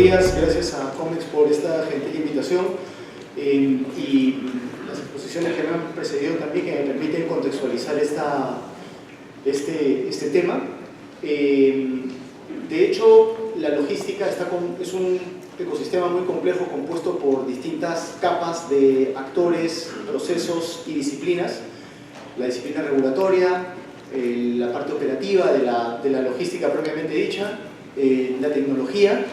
días, gracias a COMEX por esta gentil invitación y las exposiciones que me han precedido también, que me permiten contextualizar este tema. De hecho, la logística es un ecosistema muy complejo compuesto por distintas capas de actores, procesos y disciplinas. La disciplina regulatoria, la parte operativa de la logística propiamente dicha, la tecnología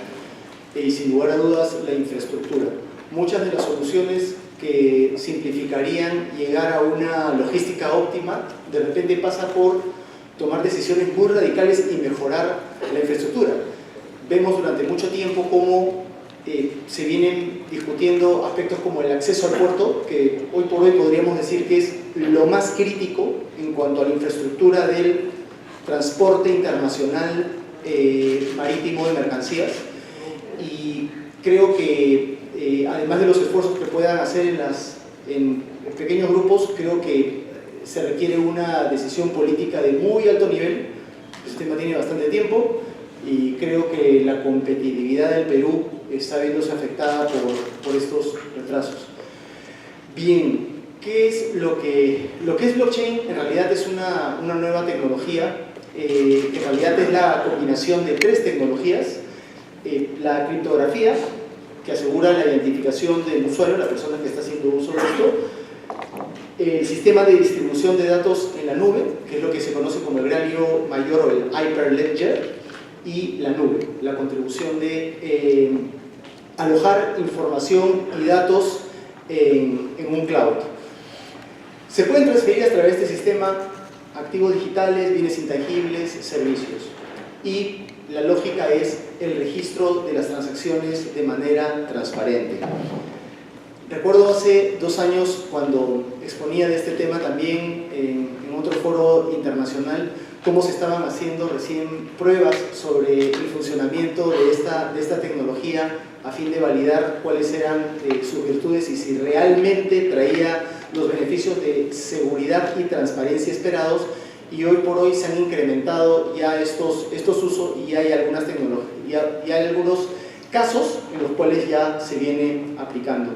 y sin lugar a dudas la infraestructura. Muchas de las soluciones que simplificarían llegar a una logística óptima de repente pasa por tomar decisiones muy radicales y mejorar la infraestructura. Vemos durante mucho tiempo cómo se vienen discutiendo aspectos como el acceso al puerto, que hoy por hoy podríamos decir que es lo más crítico en cuanto a la infraestructura del transporte internacional marítimo de mercancías, y creo que además de los esfuerzos que puedan hacer en pequeños grupos, creo que se requiere una decisión política de muy alto nivel. Este tema tiene bastante tiempo y creo que la competitividad del Perú está viéndose afectada por estos retrasos. Bien, ¿qué es lo que es blockchain? En realidad es una nueva tecnología, que en realidad es la combinación de tres tecnologías. La criptografía, que asegura la identificación del usuario, la persona que está haciendo uso de esto. El sistema de distribución de datos en la nube, que es lo que se conoce como el granio mayor o el Hyperledger, y la nube, la contribución de alojar información y datos en un cloud. Se pueden transferir a través de este sistema activos digitales, bienes intangibles, servicios. Y la lógica es el registro de las transacciones de manera transparente. Recuerdo hace 2 años cuando exponía de este tema también en otro foro internacional, cómo se estaban haciendo recién pruebas sobre el funcionamiento de esta tecnología a fin de validar cuáles eran sus virtudes y si realmente traía los beneficios de seguridad y transparencia esperados. Y hoy por hoy se han incrementado ya estos usos y hay algunas tecnologías, y hay algunos casos en los cuales ya se viene aplicando.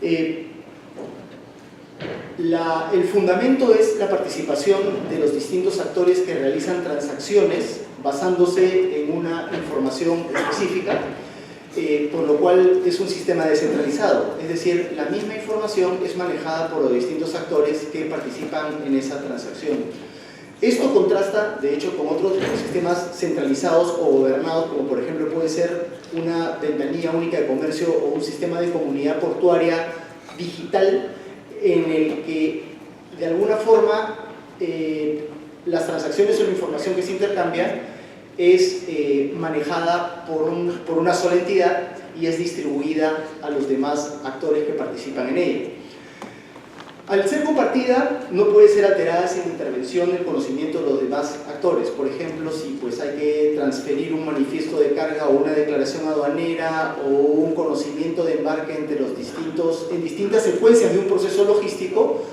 El fundamento es la participación de los distintos actores que realizan transacciones basándose en una información específica, por lo cual es un sistema descentralizado, es decir, la misma información es manejada por los distintos actores que participan en esa transacción. Esto contrasta, de hecho, con otros sistemas centralizados o gobernados, como por ejemplo puede ser una ventanilla única de comercio o un sistema de comunidad portuaria digital, en el que de alguna forma las transacciones o la información que se intercambia es manejada por una sola entidad y es distribuida a los demás actores que participan en ella. Al ser compartida, no puede ser alterada sin intervención del conocimiento de los demás actores. Por ejemplo, si hay que transferir un manifiesto de carga o una declaración aduanera o un conocimiento de embarque entre en distintas secuencias de un proceso logístico,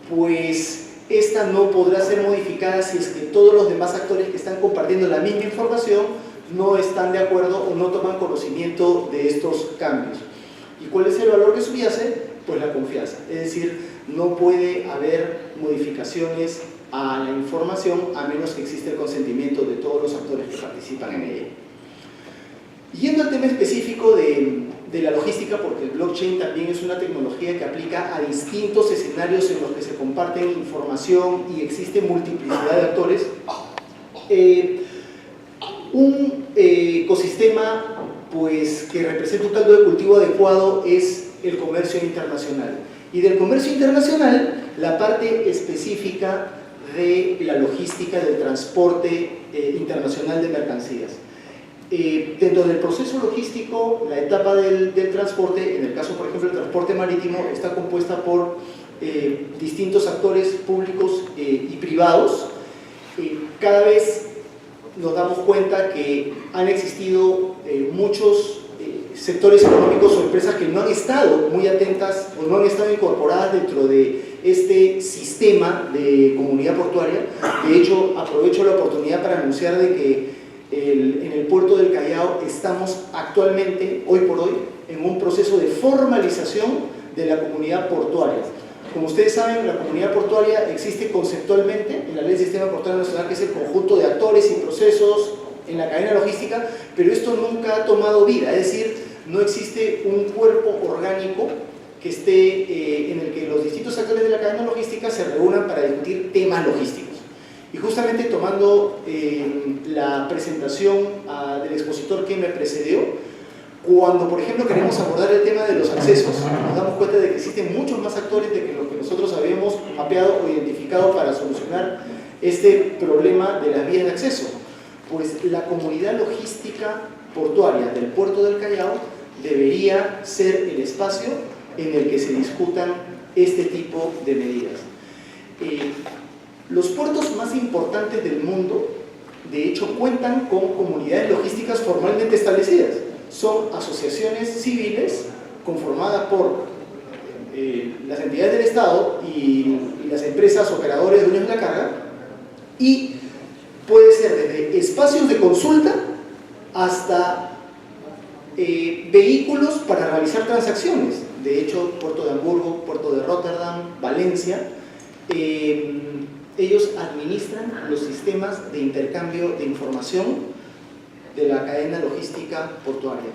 pues esta no podrá ser modificada si es que todos los demás actores que están compartiendo la misma información no están de acuerdo o no toman conocimiento de estos cambios. ¿Y cuál es el valor que subyace? Pues la confianza, es decir, no puede haber modificaciones a la información a menos que exista el consentimiento de todos los actores que participan en ella. Yendo al tema específico de la logística, porque el blockchain también es una tecnología que aplica a distintos escenarios en los que se comparten información y existe multiplicidad de actores, un ecosistema que representa un caldo de cultivo adecuado es el comercio internacional. Y del comercio internacional, la parte específica de la logística del transporte internacional de mercancías. Dentro del proceso logístico, la etapa del transporte, en el caso por ejemplo del transporte marítimo, está compuesta por distintos actores públicos y privados. Cada vez nos damos cuenta que han existido muchos sectores económicos o empresas que no han estado muy atentas o no han estado incorporadas dentro de este sistema de comunidad portuaria. De hecho, aprovecho la oportunidad para anunciar de que en el puerto del Callao estamos actualmente, hoy por hoy, en un proceso de formalización de la comunidad portuaria. Como ustedes saben, la comunidad portuaria existe conceptualmente en la Ley del Sistema Portuario Nacional, que es el conjunto de actores y procesos en la cadena logística, pero esto nunca ha tomado vida, es decir, no existe un cuerpo orgánico que esté, en el que los distintos actores de la cadena logística se reúnan para discutir temas logísticos. Y justamente tomando la presentación del expositor que me precedió, cuando, por ejemplo, queremos abordar el tema de los accesos, nos damos cuenta de que existen muchos más actores de que lo que nosotros habíamos mapeado o identificado para solucionar este problema de las vías de acceso. Pues la comunidad logística portuaria del puerto del Callao debería ser el espacio en el que se discutan este tipo de medidas. Los puertos más importantes del mundo, de hecho, cuentan con comunidades logísticas formalmente establecidas. Son asociaciones civiles conformadas por las entidades del Estado y las empresas operadores dueños de la carga, y puede ser desde espacios de consulta hasta vehículos para realizar transacciones. De hecho, Puerto de Hamburgo, Puerto de Rotterdam, Valencia, ellos administran los sistemas de intercambio de información de la cadena logística portuaria,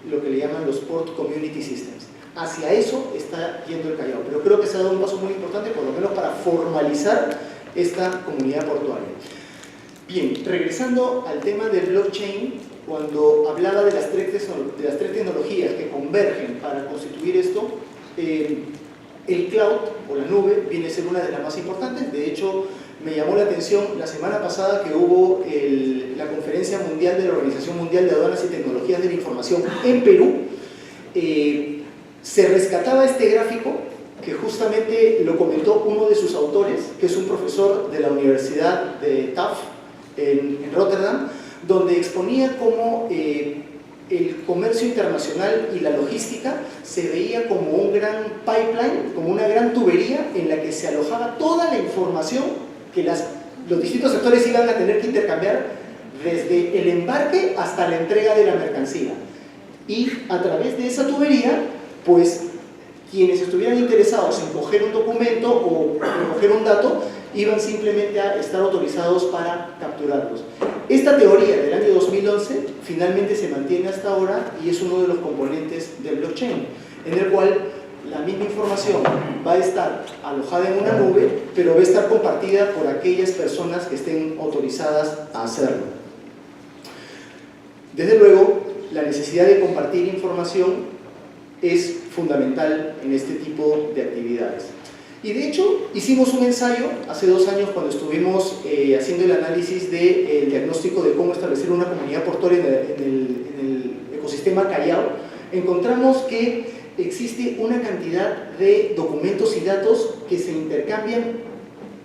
lo que le llaman los Port Community Systems. Hacia eso está yendo el Callao, pero creo que se ha dado un paso muy importante, por lo menos para formalizar esta comunidad portuaria. Bien, regresando al tema del blockchain, cuando hablaba de las tres tecnologías que convergen para constituir esto, el cloud o la nube viene a ser una de las más importantes. De hecho, me llamó la atención la semana pasada que hubo la conferencia mundial de la Organización Mundial de Aduanas y Tecnologías de la Información en Perú. Se rescataba este gráfico que justamente lo comentó uno de sus autores, que es un profesor de la Universidad de Tufts en Rotterdam, donde exponía cómo el comercio internacional y la logística se veía como un gran pipeline, como una gran tubería en la que se alojaba toda la información que los distintos sectores iban a tener que intercambiar desde el embarque hasta la entrega de la mercancía. Y a través de esa tubería, pues quienes estuvieran interesados en coger un documento o recoger un dato, iban simplemente a estar autorizados para capturarlos. Esta teoría del año 2011 finalmente se mantiene hasta ahora y es uno de los componentes del blockchain, en el cual la misma información va a estar alojada en una nube, pero va a estar compartida por aquellas personas que estén autorizadas a hacerlo. Desde luego, la necesidad de compartir información es fundamental en este tipo de actividades. Y de hecho, hicimos un ensayo hace 2 años cuando estuvimos haciendo el análisis del diagnóstico de cómo establecer una comunidad portuaria en el ecosistema Callao. Encontramos que existe una cantidad de documentos y datos que se intercambian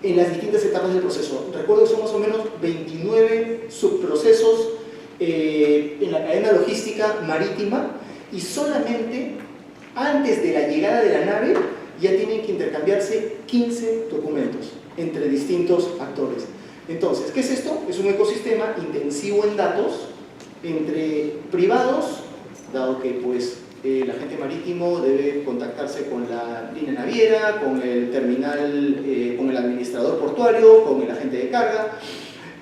en las distintas etapas del proceso. Recuerdo que son más o menos 29 subprocesos en la cadena logística marítima, y solamente antes de la llegada de la nave ya tienen que intercambiarse 15 documentos entre distintos actores. Entonces, ¿qué es esto? Es un ecosistema intensivo en datos entre privados, dado que pues el agente marítimo debe contactarse con la línea naviera, con el terminal, con el administrador portuario, con el agente de carga,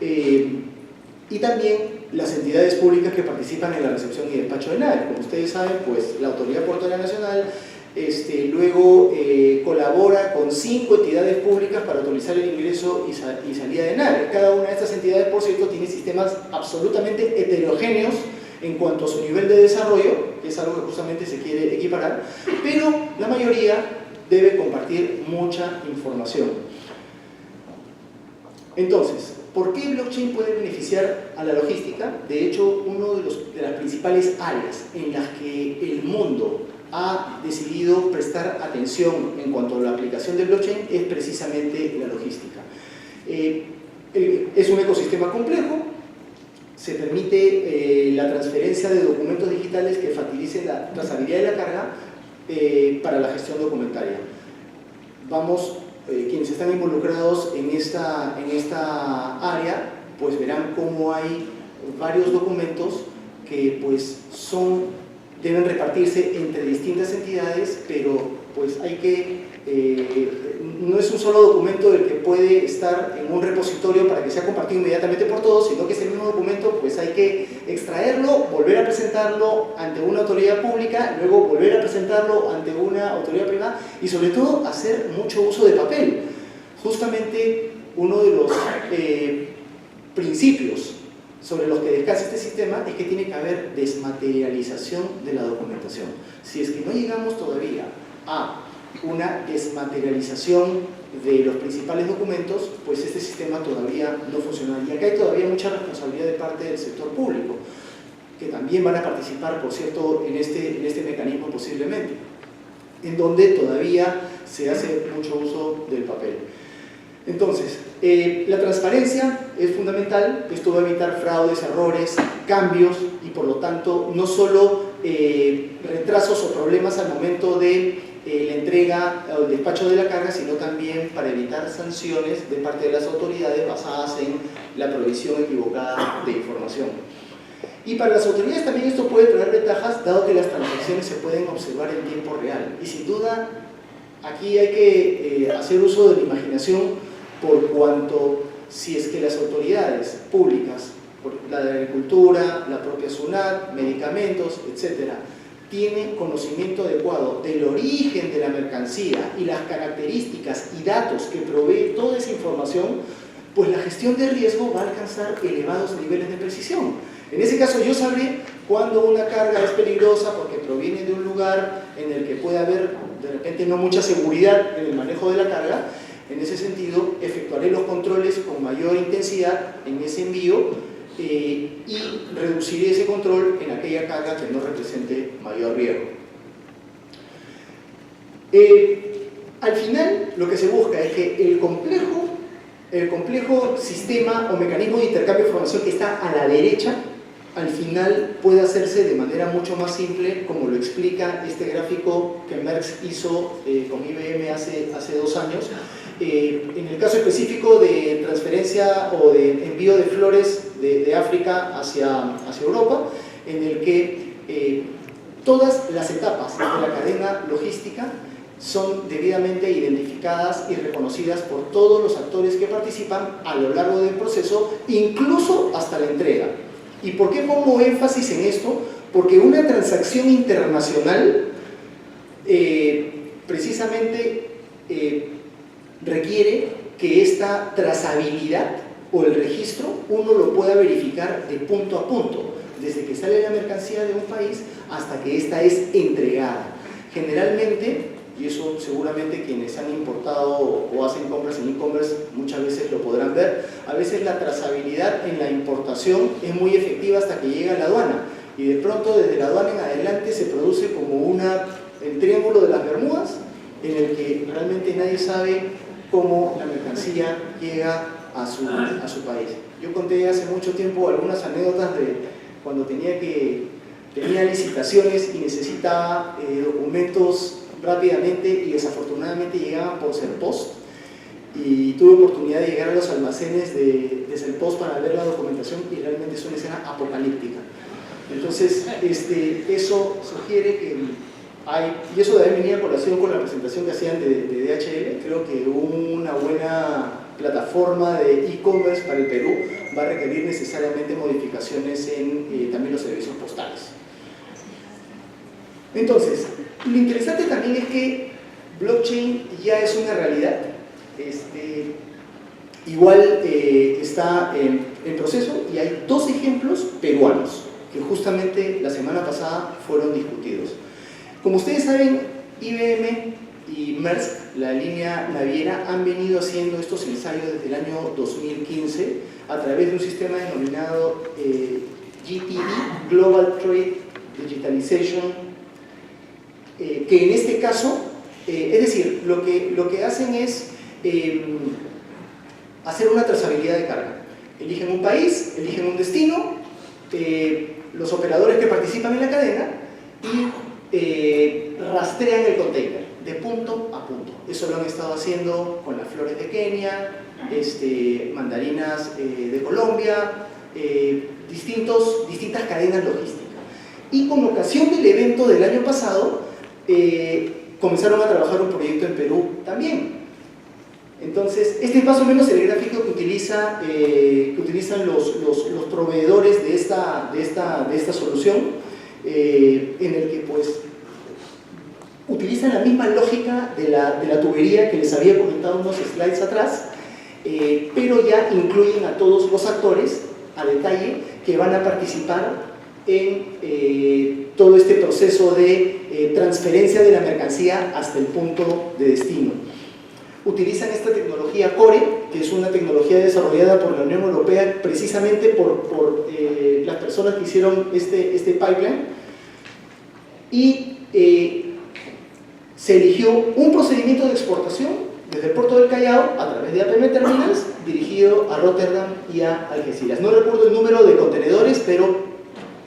y también las entidades públicas que participan en la recepción y despacho de naves. Como ustedes saben, pues la Autoridad Portuaria Nacional luego colabora con 5 entidades públicas para autorizar el ingreso y salida de naves. Cada una de estas entidades, por cierto, tiene sistemas absolutamente heterogéneos en cuanto a su nivel de desarrollo, que es algo que justamente se quiere equiparar, pero la mayoría debe compartir mucha información. Entonces, ¿por qué blockchain puede beneficiar a la logística? De hecho, una de las principales áreas en las que el mundo ha decidido prestar atención en cuanto a la aplicación de blockchain es precisamente la logística. Es un ecosistema complejo, se permite la transferencia de documentos digitales que faciliten la trazabilidad de la carga para la gestión documentaria. Quienes están involucrados en esta área, pues verán cómo hay varios documentos que pues deben repartirse entre distintas entidades, pero pues hay que, no es un solo documento el que puede estar en un repositorio para que sea compartido inmediatamente por todos, sino que ese mismo documento pues hay que extraerlo, volver a presentarlo ante una autoridad pública, luego volver a presentarlo ante una autoridad privada y sobre todo hacer mucho uso de papel. Justamente uno de los principios sobre los que descansa este sistema es que tiene que haber desmaterialización de la documentación. Si es que no llegamos todavía a una desmaterialización de los principales documentos, pues este sistema todavía no funciona. Y acá hay todavía mucha responsabilidad de parte del sector público, que también van a participar, por cierto, en este mecanismo posiblemente, en donde todavía se hace mucho uso del papel. Entonces, la transparencia es fundamental. Esto va a evitar fraudes, errores, cambios y por lo tanto no solo retrasos o problemas al momento de la entrega o el despacho de la carga, sino también para evitar sanciones de parte de las autoridades basadas en la provisión equivocada de información. Y para las autoridades también esto puede traer ventajas, dado que las transacciones se pueden observar en tiempo real. Y sin duda, aquí hay que hacer uso de la imaginación, por cuanto si es que las autoridades públicas, la de Agricultura, la propia SUNAT, medicamentos, etcétera, tienen conocimiento adecuado del origen de la mercancía y las características y datos que provee toda esa información, pues la gestión de riesgo va a alcanzar elevados niveles de precisión. En ese caso yo sabré cuándo una carga es peligrosa porque proviene de un lugar en el que puede haber de repente no mucha seguridad en el manejo de la carga. En ese sentido, efectuaré los controles con mayor intensidad en ese envío y reduciré ese control en aquella carga que no represente mayor riesgo. Al final, lo que se busca es que el complejo sistema o mecanismo de intercambio de información que está a la derecha, al final puede hacerse de manera mucho más simple, como lo explica este gráfico que Merckx hizo con IBM hace 2 años. En el caso específico de transferencia o de envío de flores de África hacia Europa, en el que todas las etapas de la cadena logística son debidamente identificadas y reconocidas por todos los actores que participan a lo largo del proceso, incluso hasta la entrega. ¿Y por qué pongo énfasis en esto? Porque una transacción internacional precisamente requiere que esta trazabilidad o el registro uno lo pueda verificar de punto a punto, desde que sale la mercancía de un país hasta que ésta es entregada. Generalmente, y eso seguramente quienes han importado o hacen compras en e-commerce muchas veces lo podrán ver, a veces la trazabilidad en la importación es muy efectiva hasta que llega a la aduana y de pronto desde la aduana en adelante se produce como el triángulo de las Bermudas, en el que realmente nadie sabe cómo la mercancía llega a su país. Yo conté hace mucho tiempo algunas anécdotas de cuando tenía licitaciones y necesitaba documentos rápidamente y desafortunadamente llegaban por Serpost y tuve oportunidad de llegar a los almacenes de Serpost para ver la documentación y realmente es una escena apocalíptica. Entonces, eso sugiere que y eso también venía a colación con la presentación que hacían de DHL. Creo que una buena plataforma de e-commerce para el Perú va a requerir necesariamente modificaciones en también los servicios postales. Entonces, lo interesante también es que blockchain ya es una realidad. Igual está en proceso y hay 2 ejemplos peruanos que justamente la semana pasada fueron discutidos. Como ustedes saben, IBM y Maersk, la línea naviera, han venido haciendo estos ensayos desde el año 2015 a través de un sistema denominado GTD, Global Trade Digitalization, que en este caso, es decir, lo que hacen es hacer una trazabilidad de carga. Eligen un país, eligen un destino, los operadores que participan en la cadena y rastrean el container de punto a punto. Eso lo han estado haciendo con las flores de Kenia, mandarinas de Colombia, distintas cadenas logísticas. Y con ocasión del evento del año pasado, comenzaron a trabajar un proyecto en Perú también. Entonces, este es más o menos el gráfico que utilizan los proveedores de esta solución, en el que pues utilizan la misma lógica de la tubería que les había comentado unos slides atrás, pero ya incluyen a todos los actores a detalle que van a participar en todo este proceso de transferencia de la mercancía hasta el punto de destino. Utilizan esta tecnología CORE, que es una tecnología desarrollada por la Unión Europea precisamente por las personas que hicieron este pipeline, y se eligió un procedimiento de exportación desde el puerto del Callao a través de APM Terminals dirigido a Rotterdam y a Algeciras. No recuerdo el número de contenedores, pero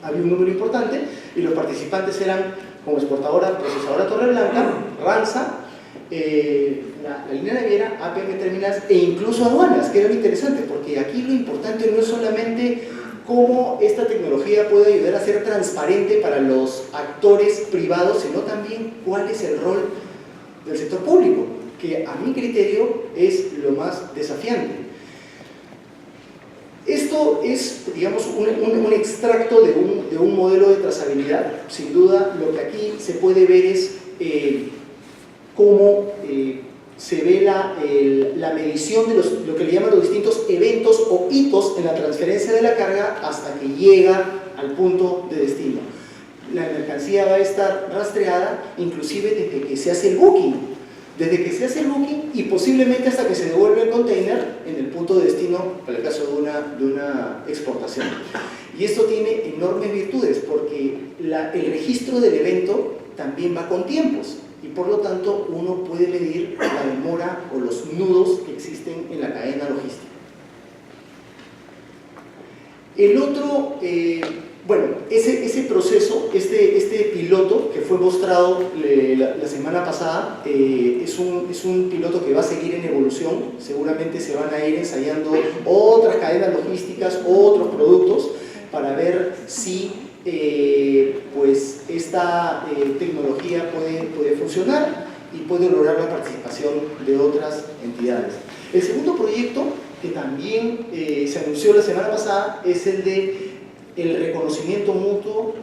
había un número importante, y los participantes eran como exportadora, procesadora Torreblanca, Ranza, la línea naviera, APM Terminals e incluso aduanas, que era lo interesante, porque aquí lo importante no es solamente cómo esta tecnología puede ayudar a ser transparente para los actores privados, sino también cuál es el rol del sector público, que a mi criterio es lo más desafiante. Esto es, digamos, un extracto de un modelo de trazabilidad. Sin duda, lo que aquí se puede ver es cómo se ve la medición de lo que le llaman los distintos eventos o hitos en la transferencia de la carga hasta que llega al punto de destino. La mercancía va a estar rastreada inclusive desde que se hace el booking. Desde que se hace el booking y posiblemente hasta que se devuelve el container en el punto de destino, para el caso de una exportación. Y esto tiene enormes virtudes, porque el registro del evento también va con tiempos, y por lo tanto uno puede medir la demora o los nudos que existen en la cadena logística. El otro, bueno, ese proceso, este piloto que fue mostrado la semana pasada, es un piloto que va a seguir en evolución. Seguramente se van a ir ensayando otras cadenas logísticas, otros productos, para ver si pues esta tecnología puede funcionar y puede lograr la participación de otras entidades. El segundo proyecto, que también se anunció la semana pasada, es el de el reconocimiento mutuo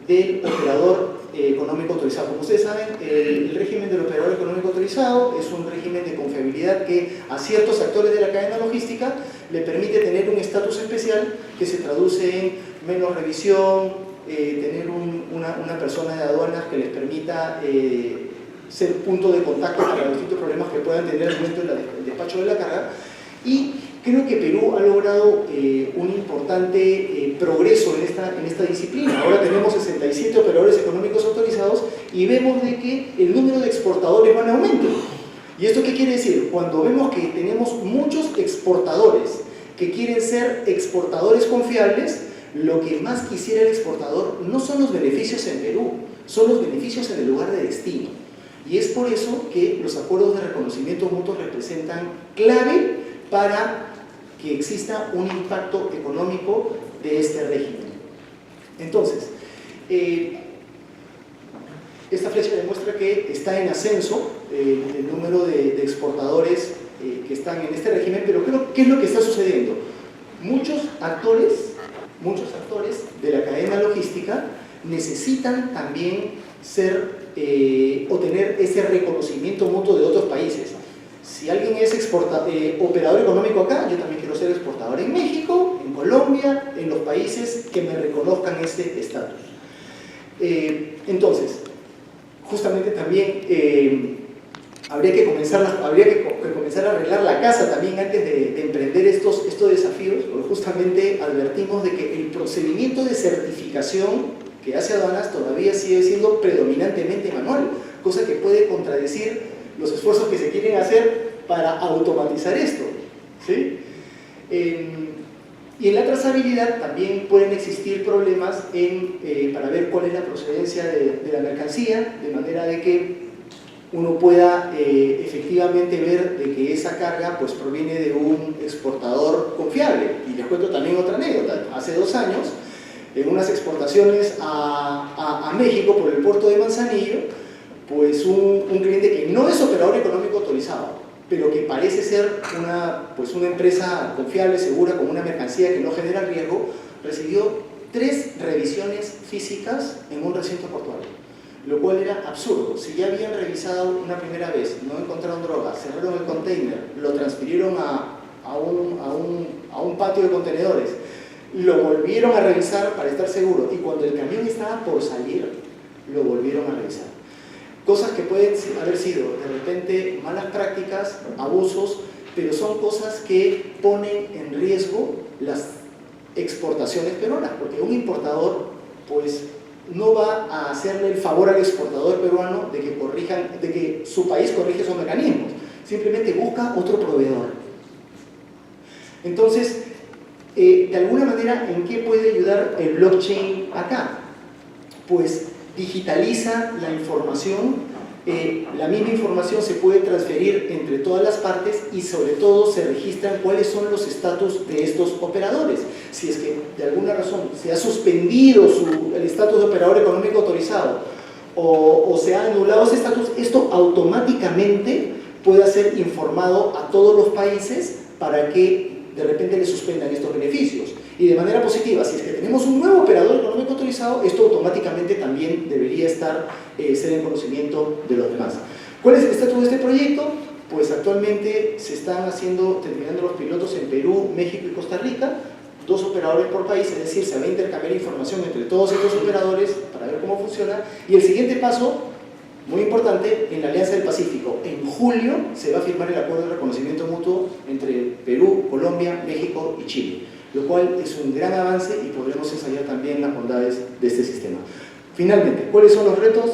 del operador económico autorizado. Como ustedes saben, el régimen del operador económico autorizado es un régimen de confiabilidad que a ciertos actores de la cadena logística le permite tener un estatus especial que se traduce en menos revisión, tener una persona de aduanas que les permita ser punto de contacto para los distintos problemas que puedan tener al momento del despacho de la carga. Y creo que Perú ha logrado un importante progreso en esta disciplina. Ahora tenemos 67 operadores económicos autorizados y vemos de que el número de exportadores va en aumento. ¿Y esto qué quiere decir? Cuando vemos que tenemos muchos exportadores que quieren ser exportadores confiables, lo que más quisiera el exportador no son los beneficios en Perú, son los beneficios en el lugar de destino. Y es por eso que los acuerdos de reconocimiento mutuo representan clave para que exista un impacto económico de este régimen. Entonces, esta flecha demuestra que está en ascenso el número de exportadores que están en este régimen, pero ¿qué es lo que está sucediendo? Muchos actores de la cadena logística necesitan también o tener ese reconocimiento mutuo de otros países. Si alguien es operador económico acá, yo también quiero ser exportador en México, en Colombia, en los países que me reconozcan este estatus. Entonces, justamente también habría que comenzar a arreglar la casa también antes de emprender estos desafíos, porque justamente advertimos de que el procedimiento de certificación que hace aduanas todavía sigue siendo predominantemente manual, cosa que puede contradecir los esfuerzos que se quieren hacer para automatizar esto, ¿sí? Y en la trazabilidad también pueden existir problemas para ver cuál es la procedencia de la mercancía, de manera de que uno pueda efectivamente ver de que esa carga pues proviene de un exportador confiable. Y les cuento también otra anécdota. Hace 2 años, en unas exportaciones a México por el puerto de Manzanillo, pues un cliente que no es operador económico autorizado, pero que parece ser una empresa confiable, segura, con una mercancía que no genera riesgo, recibió 3 revisiones físicas en un recinto portuario, lo cual era absurdo. Si ya habían revisado una primera vez, no encontraron droga, cerraron el container, lo transfirieron a un patio de contenedores, lo volvieron a revisar para estar seguro, y cuando el camión estaba por salir, lo volvieron a revisar. Cosas que pueden haber sido de repente malas prácticas, abusos, pero son cosas que ponen en riesgo las exportaciones peruanas, porque un importador pues no va a hacerle el favor al exportador peruano de que su país corrige esos mecanismos, simplemente busca otro proveedor. Entonces, de alguna manera, ¿en qué puede ayudar el blockchain acá? Pues digitaliza la información, la misma información se puede transferir entre todas las partes y sobre todo se registran cuáles son los estatus de estos operadores. Si es que de alguna razón se ha suspendido el estatus de operador económico autorizado o se ha anulado ese estatus, esto automáticamente puede ser informado a todos los países para que de repente le suspendan estos beneficios. Y de manera positiva, si es que tenemos un nuevo operador económico autorizado, esto automáticamente también debería ser en conocimiento de los demás. ¿Cuál es el estatus de este proyecto? Pues actualmente se están terminando los pilotos en Perú, México y Costa Rica, 2 operadores por país, es decir, se va a intercambiar información entre todos estos operadores para ver cómo funciona. Y el siguiente paso, muy importante, en la Alianza del Pacífico. En julio se va a firmar el acuerdo de reconocimiento mutuo entre Perú, Colombia, México y Chile, lo cual es un gran avance y podremos ensayar también las bondades de este sistema. Finalmente, ¿cuáles son los retos?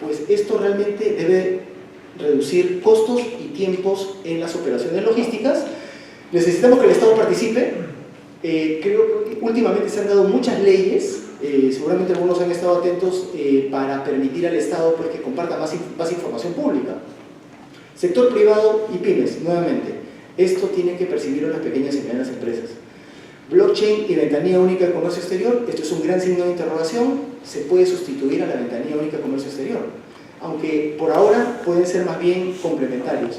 Pues esto realmente debe reducir costos y tiempos en las operaciones logísticas. Necesitamos que el Estado participe. Creo que últimamente se han dado muchas leyes, seguramente algunos han estado atentos, para permitir al Estado pues, que comparta más información pública. Sector privado y pymes, nuevamente. Esto tiene que percibir a las pequeñas y medianas empresas. Blockchain y ventanilla única de comercio exterior, esto es un gran signo de interrogación, se puede sustituir a la ventanilla única de comercio exterior, aunque por ahora pueden ser más bien complementarios.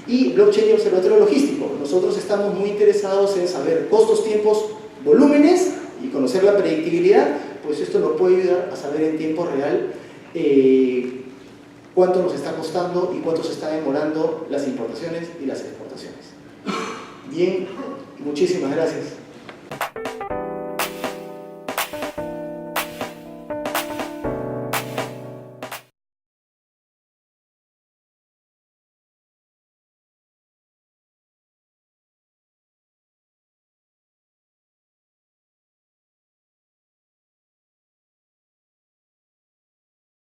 Y blockchain y observatorio logístico, nosotros estamos muy interesados en saber costos, tiempos, volúmenes y conocer la predictibilidad, pues esto nos puede ayudar a saber en tiempo real cuánto nos está costando y cuánto se está demorando las importaciones y las exportaciones. Bien, muchísimas gracias.